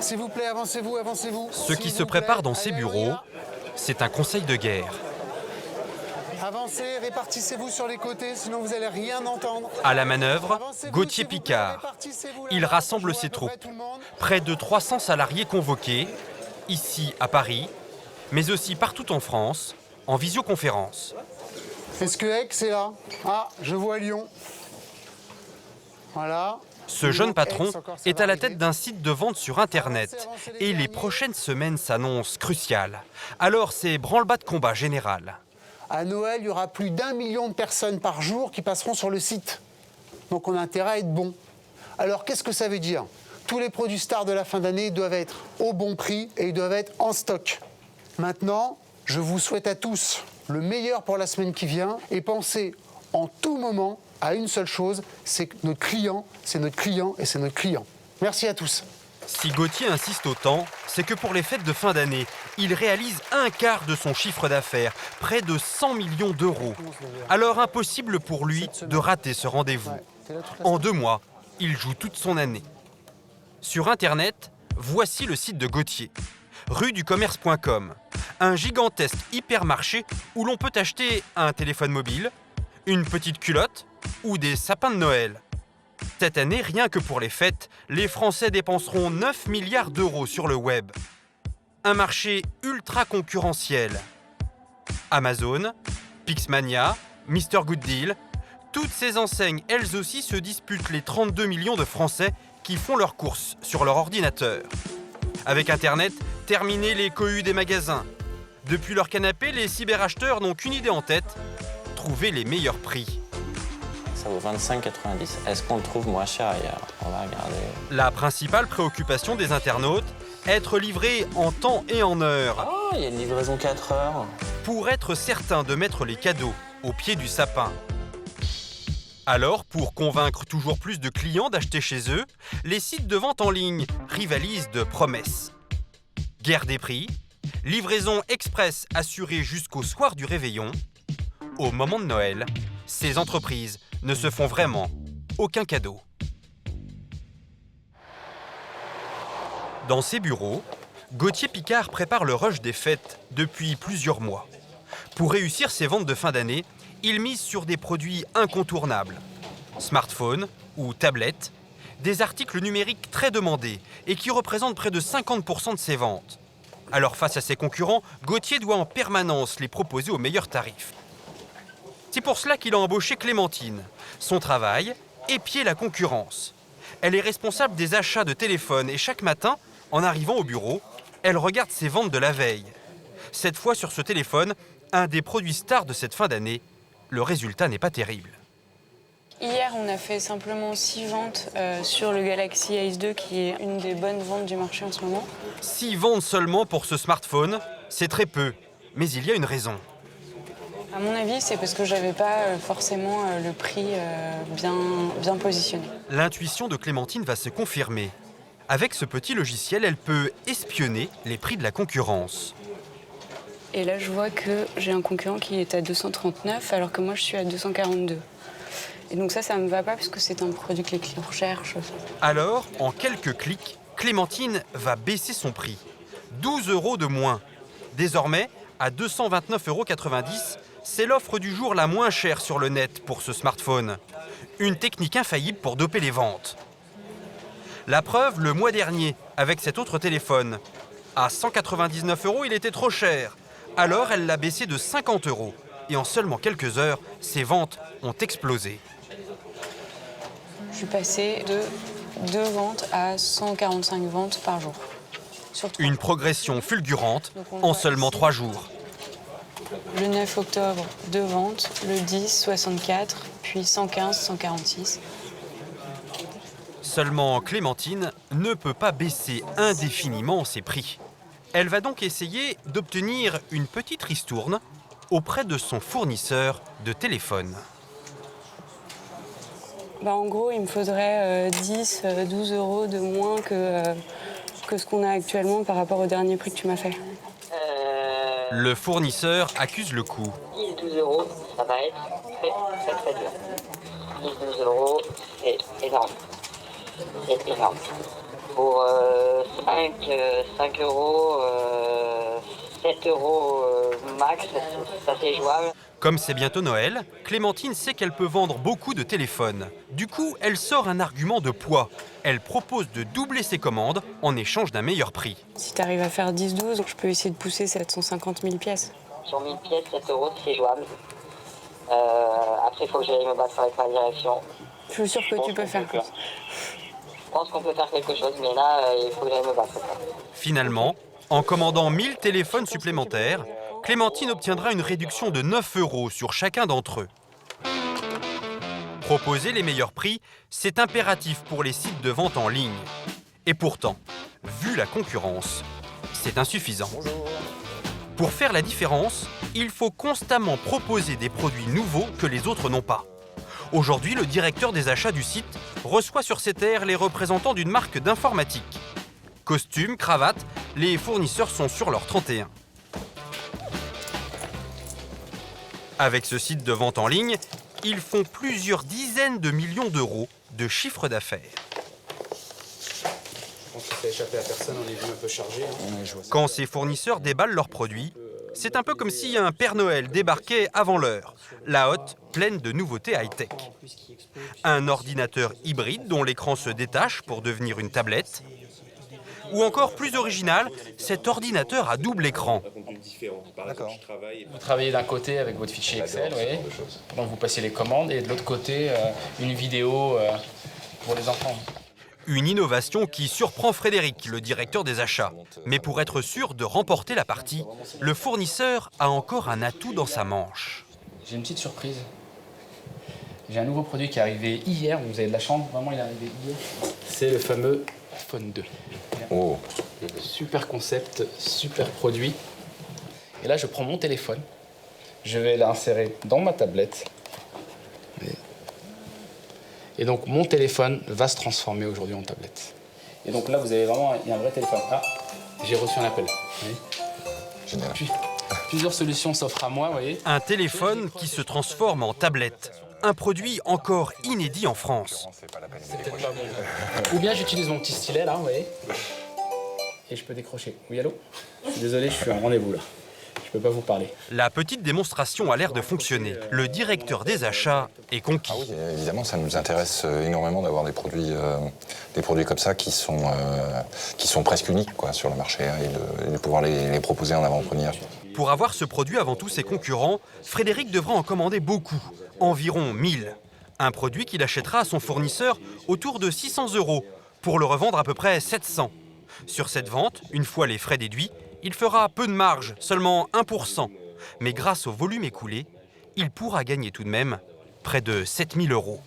S'il vous plaît, avancez-vous, avancez-vous. Ce qui se prépare dans ces bureaux, c'est un conseil de guerre. Avancez, répartissez-vous sur les côtés, sinon vous n'allez rien entendre. À la manœuvre, Avancez-vous, Gauthier s'il vous plaît, Picard. répartissez-vous Il là-bas, rassemble je vois ses à peu près troupes. tout le monde. Près de 300 salariés convoqués, ici à Paris, mais aussi partout en France, en visioconférence. Est-ce que Aix est là? Ah, je vois Lyon. Voilà. Ce jeune patron est à la tête d'un site de vente sur Internet et les prochaines semaines s'annoncent cruciales. Alors c'est branle-bas de combat général. À Noël, il y aura plus d'1 million de personnes par jour qui passeront sur le site. Donc on a intérêt à être bon. Alors qu'est-ce que ça veut dire? Tous les produits stars de la fin d'année doivent être au bon prix et ils doivent être en stock. Maintenant, je vous souhaite à tous le meilleur pour la semaine qui vient et pensez en tout moment à une seule chose, c'est que notre client, c'est notre client et c'est notre client. Merci à tous. Si Gauthier insiste autant, c'est que pour les fêtes de fin d'année, il réalise un quart de son chiffre d'affaires, près de 100 millions d'euros. Alors impossible pour lui de rater ce rendez-vous. En 2 mois, il joue toute son année. Sur Internet, voici le site de Gauthier. Rueducommerce.com, un gigantesque hypermarché où l'on peut acheter un téléphone mobile, une petite culotte ou des sapins de Noël. Cette année, rien que pour les fêtes, les Français dépenseront 9 milliards d'euros sur le web. Un marché ultra concurrentiel. Amazon, Pixmania, Mr Good Deal, toutes ces enseignes, elles aussi, se disputent les 32 millions de Français qui font leurs courses sur leur ordinateur. Avec Internet, terminez les cohues des magasins. Depuis leur canapé, les cyberacheteurs n'ont qu'une idée en tête, trouver les meilleurs prix. Ça vaut 25,90. Est-ce qu'on le trouve moins cher ailleurs? On va regarder. La principale préoccupation des internautes, être livré en temps et en heure. Oh, il y a une livraison 4 heures. Pour être certain de mettre les cadeaux au pied du sapin. Alors, pour convaincre toujours plus de clients d'acheter chez eux, les sites de vente en ligne rivalisent de promesses. Guerre des prix, livraison express assurée jusqu'au soir du réveillon. Au moment de Noël, ces entreprises ne se font vraiment aucun cadeau. Dans ses bureaux, Gauthier Picard prépare le rush des fêtes depuis plusieurs mois. Pour réussir ses ventes de fin d'année, il mise sur des produits incontournables. Smartphones ou tablettes, des articles numériques très demandés et qui représentent près de 50% de ses ventes. Alors face à ses concurrents, Gauthier doit en permanence les proposer aux meilleurs tarifs. C'est pour cela qu'il a embauché Clémentine. Son travail, épier la concurrence. Elle est responsable des achats de téléphone et chaque matin, en arrivant au bureau, elle regarde ses ventes de la veille. Cette fois sur ce téléphone, un des produits stars de cette fin d'année, le résultat n'est pas terrible. Hier, on a fait simplement 6 ventes sur le Galaxy Ace 2, qui est une des bonnes ventes du marché en ce moment. 6 ventes seulement pour ce smartphone, c'est très peu. Mais il y a une raison. À mon avis, c'est parce que j'avais pas forcément le prix bien positionné. L'intuition de Clémentine va se confirmer. Avec ce petit logiciel, elle peut espionner les prix de la concurrence. Et là, je vois que j'ai un concurrent qui est à 239, alors que moi, je suis à 242. Et donc ça me va pas, parce que c'est un produit que les clients recherchent. Alors, en quelques clics, Clémentine va baisser son prix. 12 € de moins. Désormais, à 229,90 €, c'est l'offre du jour la moins chère sur le net pour ce smartphone. Une technique infaillible pour doper les ventes. La preuve, le mois dernier, avec cet autre téléphone. À 199 €, il était trop cher. Alors, elle l'a baissé de 50 €. Et en seulement quelques heures, ses ventes ont explosé. Je suis passée de 2 ventes à 145 ventes par jour. Une progression fulgurante en seulement 3 jours. Le 9 octobre, 2 ventes. Le 10, 64, puis 115, 146. Seulement Clémentine ne peut pas baisser indéfiniment ses prix. Elle va donc essayer d'obtenir une petite ristourne auprès de son fournisseur de téléphone. En gros, il me faudrait 10, 12 € de moins que ce qu'on a actuellement par rapport au dernier prix que tu m'as fait. Le fournisseur accuse le coup. 10-12 €, ça va être très dur. 10-12 €, c'est énorme. C'est énorme. Pour, c'est pas 5 euros, 7 euros max, ça c'est jouable. Comme c'est bientôt Noël, Clémentine sait qu'elle peut vendre beaucoup de téléphones. Du coup, elle sort un argument de poids. Elle propose de doubler ses commandes en échange d'un meilleur prix. Si tu arrives à faire 10-12, je peux essayer de pousser 750 000 pièces. Sur 1000 pièces, 7 euros, c'est jouable. Après, il faut que j'aille me battre avec ma direction. Je suis sûre que tu peux faire ça. Je pense qu'on peut faire quelque chose, mais là, il faut que j'aille me battre. Finalement, en commandant 1000 téléphones supplémentaires, Clémentine obtiendra une réduction de 9 euros sur chacun d'entre eux. Proposer les meilleurs prix, c'est impératif pour les sites de vente en ligne. Et pourtant, vu la concurrence, c'est insuffisant. Pour faire la différence, il faut constamment proposer des produits nouveaux que les autres n'ont pas. Aujourd'hui, le directeur des achats du site reçoit sur ses terres les représentants d'une marque d'informatique. Costumes, cravates, les fournisseurs sont sur leur 31. Avec ce site de vente en ligne, ils font plusieurs dizaines de millions d'euros de chiffre d'affaires. Quand ces fournisseurs déballent leurs produits, c'est un peu comme si un Père Noël débarquait avant l'heure, la hotte pleine de nouveautés high-tech. Un ordinateur hybride dont l'écran se détache pour devenir une tablette. Ou encore plus original, cet ordinateur à double écran. Vous travaillez d'un côté avec votre fichier Excel, oui. Donc vous passez les commandes, et de l'autre côté, une vidéo pour les enfants. Une innovation qui surprend Frédéric, le directeur des achats. Mais pour être sûr de remporter la partie, le fournisseur a encore un atout dans sa manche. J'ai une petite surprise. J'ai un nouveau produit qui est arrivé hier, vous avez de la chance, vraiment il est arrivé hier. C'est le fameux iPhone 2. Oh. Super concept, super produit. Et là, je prends mon téléphone, je vais l'insérer dans ma tablette. Et donc, mon téléphone va se transformer aujourd'hui en tablette. Et donc là, vous avez vraiment un vrai téléphone. Ah, j'ai reçu un appel. Oui. Génial. Plusieurs solutions s'offrent à moi, vous voyez. Un téléphone qui se transforme en tablette. Un produit encore inédit en France. Ou bien j'utilise mon petit stylet, là, vous voyez. Et je peux décrocher. Oui, allô ? Je suis désolé, je suis en rendez-vous, là. Je peux pas vous parler. La petite démonstration a l'air de fonctionner. Le directeur des achats est conquis. Ah oui, évidemment, ça nous intéresse énormément d'avoir des produits comme ça qui sont presque uniques quoi, sur le marché et de pouvoir les proposer en avant-première. Pour avoir ce produit avant tous ses concurrents, Frédéric devra en commander beaucoup, environ 1000. Un produit qu'il achètera à son fournisseur autour de 600 € pour le revendre à peu près 700. Sur cette vente, une fois les frais déduits, il fera peu de marge, seulement 1%. Mais grâce au volume écoulé, il pourra gagner tout de même près de 7000 €.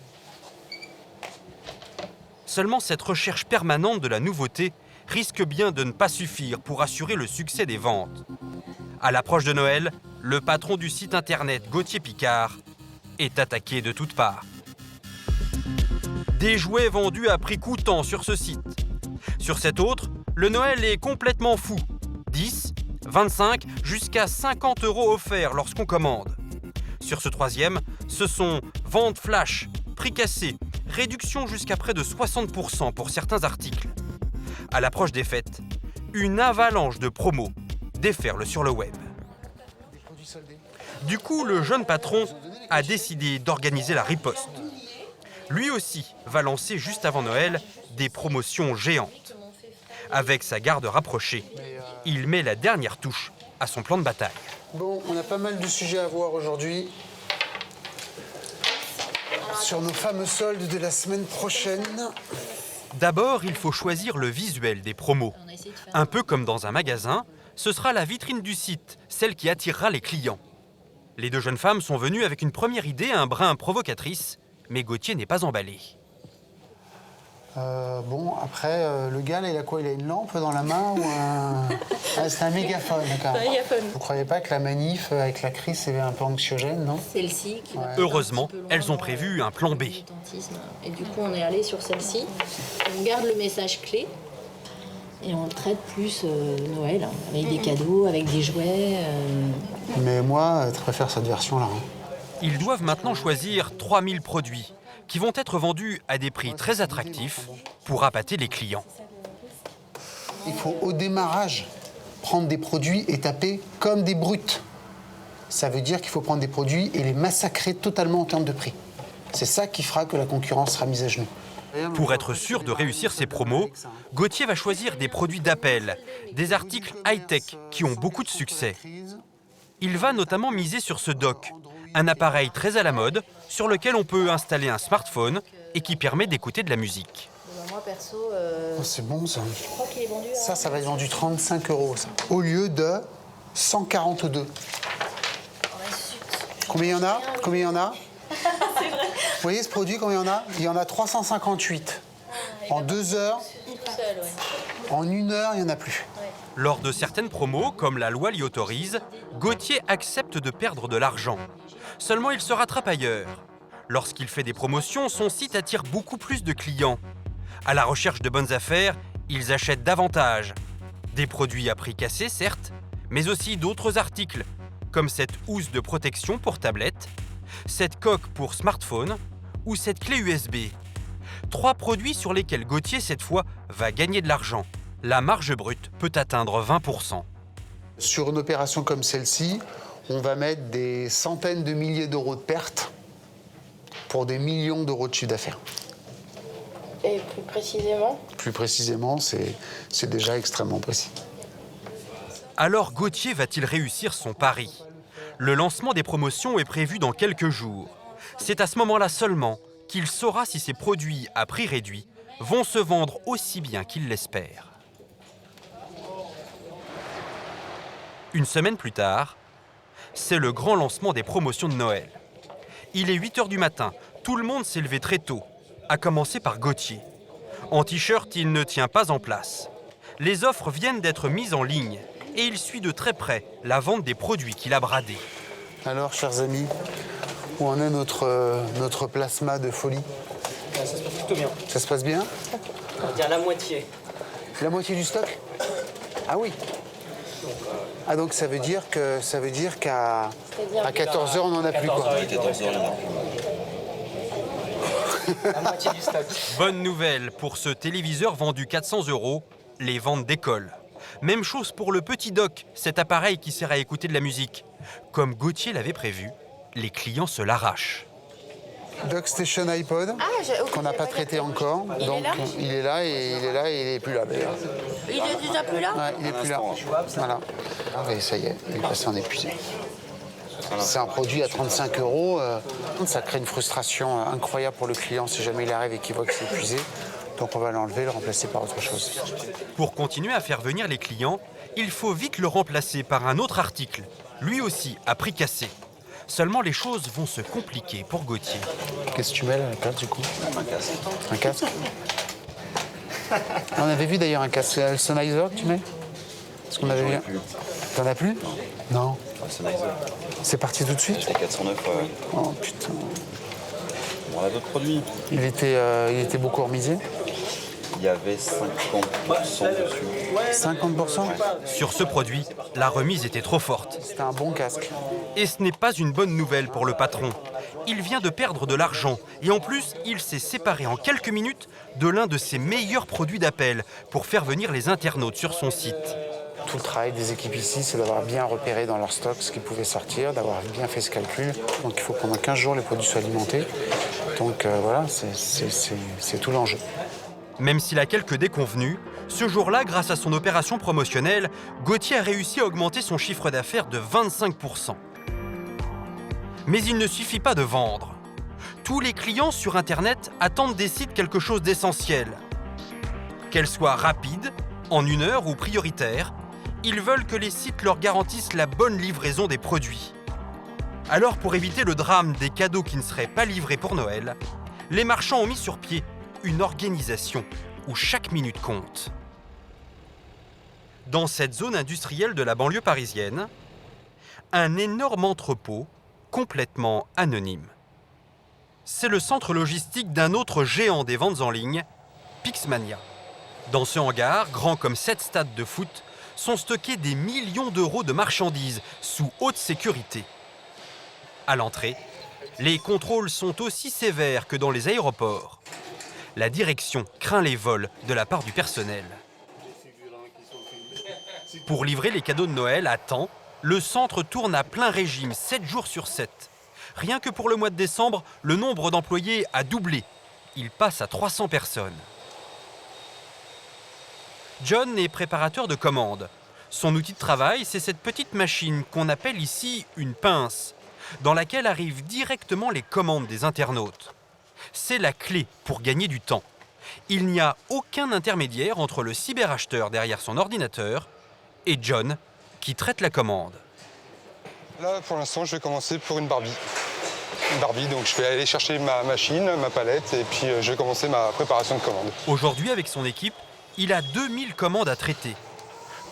Seulement cette recherche permanente de la nouveauté risque bien de ne pas suffire pour assurer le succès des ventes. À l'approche de Noël, le patron du site internet Gauthier Picard est attaqué de toutes parts. Des jouets vendus à prix coûtant sur ce site. Sur cet autre, le Noël est complètement fou. 10, 25, jusqu'à 50 € offerts lorsqu'on commande. Sur ce troisième, ce sont ventes flash, prix cassés, réduction jusqu'à près de 60% pour certains articles. À l'approche des fêtes, une avalanche de promos déferle sur le web. Du coup, le jeune patron a décidé d'organiser la riposte. Lui aussi va lancer juste avant Noël des promotions géantes. Avec sa garde rapprochée, il met la dernière touche à son plan de bataille. Bon, on a pas mal de sujets à voir aujourd'hui. Sur nos fameux soldes de la semaine prochaine. D'abord, il faut choisir le visuel des promos. Un peu comme dans un magasin, ce sera la vitrine du site, celle qui attirera les clients. Les deux jeunes femmes sont venues avec une première idée un brin provocatrice, mais Gauthier n'est pas emballé. Bon, après, le gars, là, il a quoi? Il a une lampe dans la main ou un... Ah, c'est un mégaphone, quand même. Vous croyez pas que la manif avec la crise, c'est un peu anxiogène, non? Celle-ci. Qui va Heureusement, elles ont prévu un plan B. Et du coup, on est allé sur celle-ci. On garde le message clé et on traite plus Noël, avec des cadeaux, avec des jouets. Mais moi, je préfère cette version-là. Hein. Ils doivent maintenant choisir 3000 produits qui vont être vendus à des prix très attractifs pour appâter les clients. Il faut au démarrage prendre des produits et taper comme des brutes. Ça veut dire qu'il faut prendre des produits et les massacrer totalement en termes de prix. C'est ça qui fera que la concurrence sera mise à genoux. Pour être sûr de réussir ses promos, Gauthier va choisir des produits d'appel, des articles high-tech qui ont beaucoup de succès. Il va notamment miser sur ce dock, un appareil très à la mode sur lequel on peut installer un smartphone et qui permet d'écouter de la musique. Moi, perso, Oh, c'est bon ça. je crois qu'il est vendu à... Ça va être vendu 35 €, ça. Au lieu de 142. Combien il y en a? Combien il y en a? Vous voyez ce produit, combien il y en a? Il y en a 358. En 2 heures, en 1 heure, il n'y en a plus. Lors de certaines promos, comme la loi l'y autorise, Gauthier accepte de perdre de l'argent. Seulement, il se rattrape ailleurs. Lorsqu'il fait des promotions, son site attire beaucoup plus de clients. À la recherche de bonnes affaires, ils achètent davantage. Des produits à prix cassé, certes, mais aussi d'autres articles, comme cette housse de protection pour tablette, cette coque pour smartphone ou cette clé USB. 3 produits sur lesquels Gauthier, cette fois, va gagner de l'argent. La marge brute peut atteindre 20%. Sur une opération comme celle-ci, on va mettre des centaines de milliers d'euros de pertes pour des millions d'euros de chiffre d'affaires. Et plus précisément? Plus précisément, c'est déjà extrêmement précis. Alors Gauthier va-t-il réussir son pari? Le lancement des promotions est prévu dans quelques jours. C'est à ce moment-là seulement qu'il saura si ses produits à prix réduit vont se vendre aussi bien qu'il l'espère. Une semaine plus tard, c'est le grand lancement des promotions de Noël. Il est 8 h du matin, tout le monde s'est levé très tôt, à commencer par Gauthier. En t-shirt, il ne tient pas en place. Les offres viennent d'être mises en ligne et il suit de très près la vente des produits qu'il a bradés. Alors, chers amis, où en est notre plasma de folie? Ça se passe plutôt bien. Ça se passe bien? On va dire la moitié. La moitié du stock? Ah oui. Ah donc ça veut dire qu'à 14 h on n'en a plus quoi. La moitié du stock. Bonne nouvelle, pour ce téléviseur vendu 400 €, les ventes décollent. Même chose pour le petit dock, cet appareil qui sert à écouter de la musique. Comme Gauthier l'avait prévu, les clients se l'arrachent. DockStation iPod, qu'on n'a pas traité encore. Donc il est là et il n'est plus là d'ailleurs. Il est déjà plus là? Ouais, il n'est plus là. Voilà. Ah oui, ça y est, il est passé en épuisé. C'est un produit à 35 €. Ça crée une frustration incroyable pour le client si jamais il arrive et qu'il voit que c'est épuisé. Donc on va l'enlever et le remplacer par autre chose. Pour continuer à faire venir les clients, il faut vite le remplacer par un autre article, lui aussi à prix cassé. Seulement les choses vont se compliquer pour Gauthier. Qu'est-ce que tu mets là, la place du coup? Un casque. On avait vu d'ailleurs un casque. C'est le Sennheiser que tu mets? Est-ce qu'on avait vu? T'en as plus? Non. C'est parti tout de suite? C'était 409. Oh putain. On a d'autres produits. Il était beaucoup remisé? Il y avait 50% dessus. 50%? Sur ce produit, la remise était trop forte. C'était un bon casque. Et ce n'est pas une bonne nouvelle pour le patron. Il vient de perdre de l'argent et en plus, il s'est séparé en quelques minutes de l'un de ses meilleurs produits d'appel pour faire venir les internautes sur son site. Tout le travail des équipes ici, c'est d'avoir bien repéré dans leur stock ce qui pouvait sortir, d'avoir bien fait ce calcul. Donc il faut que pendant 15 jours, les produits soient alimentés. Donc voilà, c'est tout l'enjeu. Même s'il a quelques déconvenus, ce jour-là, grâce à son opération promotionnelle, Gauthier a réussi à augmenter son chiffre d'affaires de 25%. Mais il ne suffit pas de vendre. Tous les clients sur Internet attendent des sites quelque chose d'essentiel. Qu'elles soient rapides, en 1 heure ou prioritaires, ils veulent que les sites leur garantissent la bonne livraison des produits. Alors pour éviter le drame des cadeaux qui ne seraient pas livrés pour Noël, les marchands ont mis sur pied une organisation où chaque minute compte. Dans cette zone industrielle de la banlieue parisienne, un énorme entrepôt complètement anonyme. C'est le centre logistique d'un autre géant des ventes en ligne, Pixmania. Dans ce hangar, grand comme 7 stades de foot, sont stockés des millions d'euros de marchandises sous haute sécurité. À l'entrée, les contrôles sont aussi sévères que dans les aéroports. La direction craint les vols de la part du personnel. Pour livrer les cadeaux de Noël à temps, le centre tourne à plein régime, 7 jours sur 7. Rien que pour le mois de décembre, le nombre d'employés a doublé. Il passe à 300 personnes. John est préparateur de commandes. Son outil de travail, c'est cette petite machine qu'on appelle ici une pince, dans laquelle arrivent directement les commandes des internautes. C'est la clé pour gagner du temps. Il n'y a aucun intermédiaire entre le cyberacheteur derrière son ordinateur et John qui traite la commande. Là, pour l'instant, je vais commencer pour une Barbie. Une Barbie, donc je vais aller chercher ma machine, ma palette, et puis je vais commencer ma préparation de commande. Aujourd'hui, avec son équipe, il a 2000 commandes à traiter.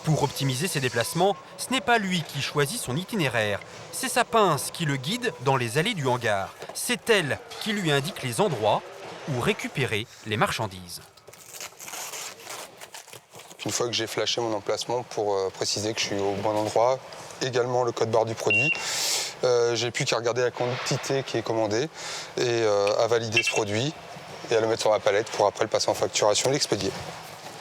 Pour optimiser ses déplacements, ce n'est pas lui qui choisit son itinéraire. C'est sa pince qui le guide dans les allées du hangar. C'est elle qui lui indique les endroits où récupérer les marchandises. Une fois que j'ai flashé mon emplacement pour préciser que je suis au bon endroit, également le code barre du produit, j'ai plus qu'à regarder la quantité qui est commandée et à valider ce produit et à le mettre sur ma palette pour après le passer en facturation et l'expédier.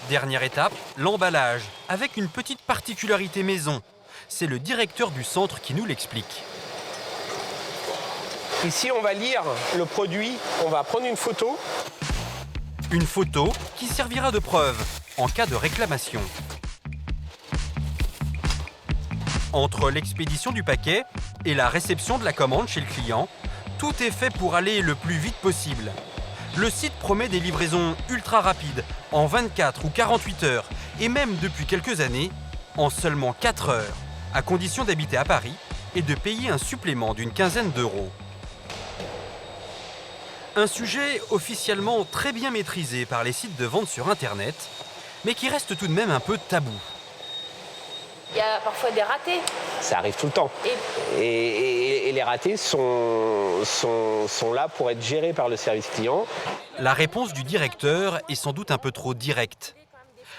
Dernière étape, l'emballage, avec une petite particularité maison. C'est le directeur du centre qui nous l'explique. Ici, on va lire le produit, on va prendre une photo. Une photo qui servira de preuve en cas de réclamation. Entre l'expédition du paquet et la réception de la commande chez le client, tout est fait pour aller le plus vite possible. Le site promet des livraisons ultra rapides, en 24 ou 48 heures, et même depuis quelques années, en seulement 4 heures, à condition d'habiter à Paris et de payer un supplément d'une quinzaine d'euros. Un sujet officiellement très bien maîtrisé par les sites de vente sur Internet, mais qui reste tout de même un peu tabou. Il y a parfois des ratés. Ça arrive tout le temps. Et les ratés sont là pour être gérés par le service client. La réponse du directeur est sans doute un peu trop directe.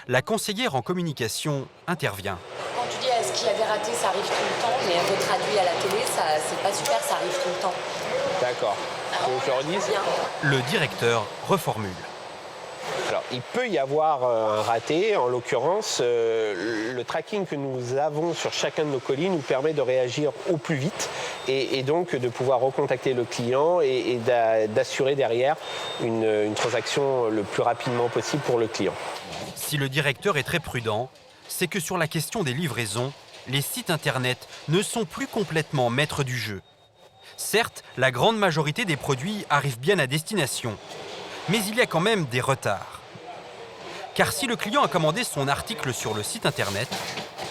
La conseillère en communication intervient. Quand tu dis est-ce qu'il y a des ratés, ça arrive tout le temps, mais retraduit à la télé, c'est pas super, ça arrive tout le temps. D'accord. Donc je redis. Le directeur reformule. Alors, il peut y avoir un raté. En l'occurrence, le tracking que nous avons sur chacun de nos colis nous permet de réagir au plus vite et donc de pouvoir recontacter le client et d'assurer derrière une transaction le plus rapidement possible pour le client. Si le directeur est très prudent, c'est que sur la question des livraisons, les sites Internet ne sont plus complètement maîtres du jeu. Certes, la grande majorité des produits arrivent bien à destination, mais il y a quand même des retards. Car si le client a commandé son article sur le site Internet,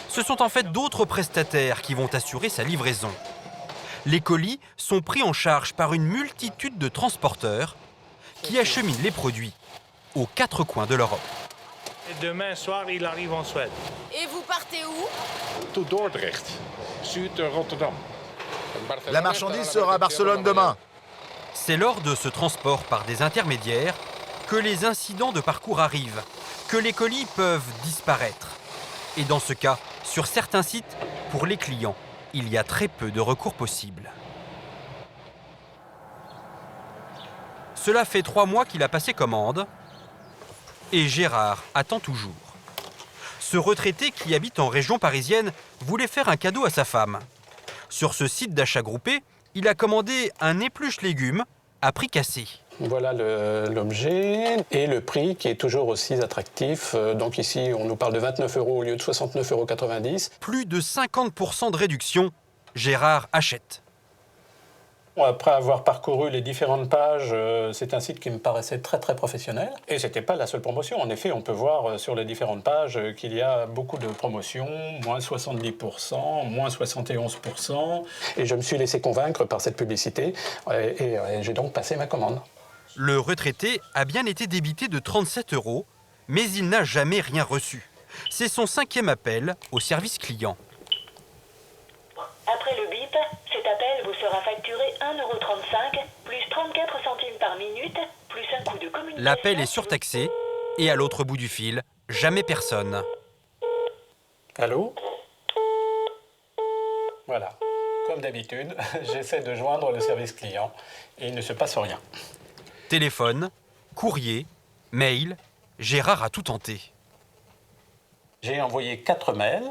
ce sont en fait d'autres prestataires qui vont assurer sa livraison. Les colis sont pris en charge par une multitude de transporteurs qui acheminent les produits aux 4 coins de l'Europe. Et demain soir, il arrive en Suède. Et vous partez où? Tout Dordrecht, sud de Rotterdam. La marchandise sera à Barcelone demain. C'est lors de ce transport par des intermédiaires que les incidents de parcours arrivent, que les colis peuvent disparaître. Et dans ce cas, sur certains sites, pour les clients, il y a très peu de recours possibles. Cela fait 3 mois qu'il a passé commande et Gérard attend toujours. Ce retraité qui habite en région parisienne voulait faire un cadeau à sa femme. Sur ce site d'achat groupé, il a commandé un épluche légumes à prix cassé. Voilà l'objet et le prix qui est toujours aussi attractif. Donc ici, on nous parle de 29 € au lieu de 69,90 €. Plus de 50% de réduction, Gérard achète. Après avoir parcouru les différentes pages, c'est un site qui me paraissait très très professionnel. Et ce n'était pas la seule promotion. En effet, on peut voir sur les différentes pages qu'il y a beaucoup de promotions, moins 70%, moins 71%. Et je me suis laissé convaincre par cette publicité et j'ai donc passé ma commande. Le retraité a bien été débité de 37 €, mais il n'a jamais rien reçu. C'est son 5e appel au service client. Après le bip, cet appel vous sera facturé 1,35 € plus 34 centimes par minute, plus un coût de communication. L'appel est surtaxé et à l'autre bout du fil, jamais personne. Allô ? Voilà. Comme d'habitude, j'essaie de joindre le service client et il ne se passe rien. Téléphone, courrier, mail, Gérard a tout tenté. J'ai envoyé 4 mails.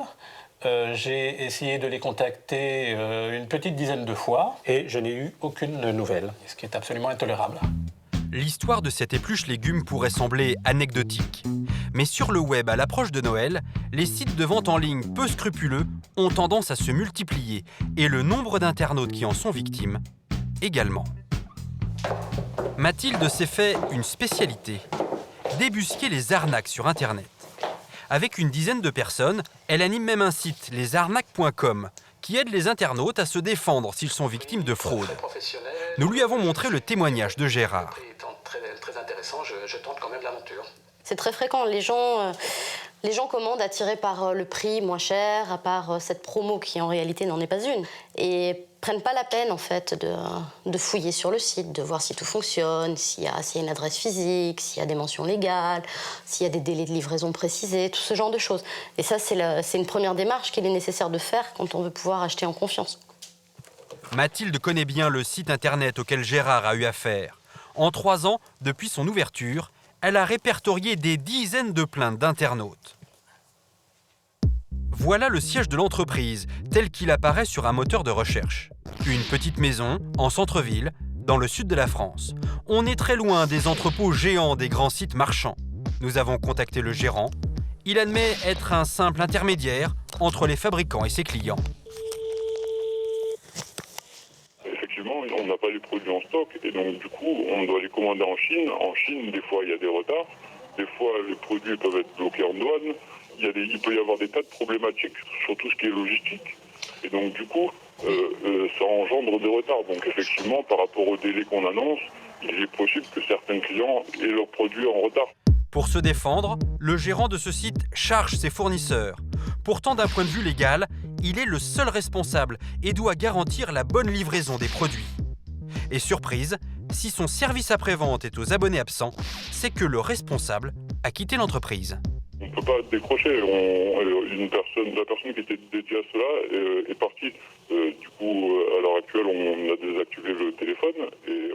J'ai essayé de les contacter une petite dizaine de fois et je n'ai eu aucune nouvelle, ce qui est absolument intolérable. L'histoire de cette épluche légumes pourrait sembler anecdotique. Mais sur le web, à l'approche de Noël, les sites de vente en ligne peu scrupuleux ont tendance à se multiplier et le nombre d'internautes qui en sont victimes également. Mathilde s'est fait une spécialité, débusquer les arnaques sur Internet. Avec une dizaine de personnes, elle anime même un site, lesarnaques.com, qui aide les internautes à se défendre s'ils sont victimes de fraude. Nous lui avons montré le témoignage de Gérard. Très intéressant, je tente quand même l'aventure. C'est très fréquent, les gens commandent attirés par le prix moins cher, par cette promo qui en réalité n'en est pas une. Et prennent pas la peine en fait de fouiller sur le site, de voir si tout fonctionne, s'il y a une adresse physique, s'il y a des mentions légales, s'il y a des délais de livraison précisés, tout ce genre de choses. Et ça, c'est une première démarche qu'il est nécessaire de faire quand on veut pouvoir acheter en confiance. Mathilde connaît bien le site internet auquel Gérard a eu affaire. En 3 ans, depuis son ouverture, elle a répertorié des dizaines de plaintes d'internautes. Voilà le siège de l'entreprise, tel qu'il apparaît sur un moteur de recherche. Une petite maison, en centre-ville, dans le sud de la France. On est très loin des entrepôts géants des grands sites marchands. Nous avons contacté le gérant. Il admet être un simple intermédiaire entre les fabricants et ses clients. Effectivement, on n'a pas les produits en stock et donc du coup, on doit les commander en Chine. En Chine, des fois, il y a des retards. Des fois, les produits peuvent être bloqués en douane. Il peut y avoir des tas de problématiques sur tout ce qui est logistique. Et donc, du coup, ça engendre des retards. Donc, effectivement, par rapport au délai qu'on annonce, il est possible que certains clients aient leurs produits en retard. Pour se défendre, le gérant de ce site charge ses fournisseurs. Pourtant, d'un point de vue légal, il est le seul responsable et doit garantir la bonne livraison des produits. Et surprise, si son service après-vente est aux abonnés absents, c'est que le responsable a quitté l'entreprise. On ne peut pas décrocher. La personne qui était dédiée à cela est partie. Du coup, à l'heure actuelle, on a désactivé le téléphone et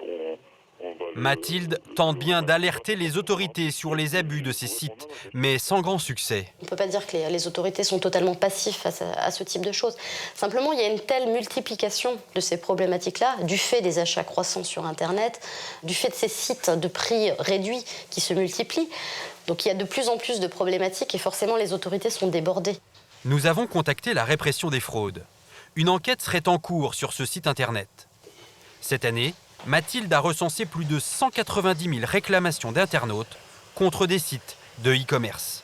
Mathilde tente bien d'alerter les autorités sur les abus de ces sites, mais sans grand succès. On ne peut pas dire que les autorités sont totalement passives face à ce type de choses. Simplement, il y a une telle multiplication de ces problématiques-là, du fait des achats croissants sur Internet, du fait de ces sites de prix réduits qui se multiplient. Donc il y a de plus en plus de problématiques et forcément les autorités sont débordées. Nous avons contacté la répression des fraudes. Une enquête serait en cours sur ce site Internet. Cette année, Mathilde a recensé plus de 190 000 réclamations d'internautes contre des sites de e-commerce.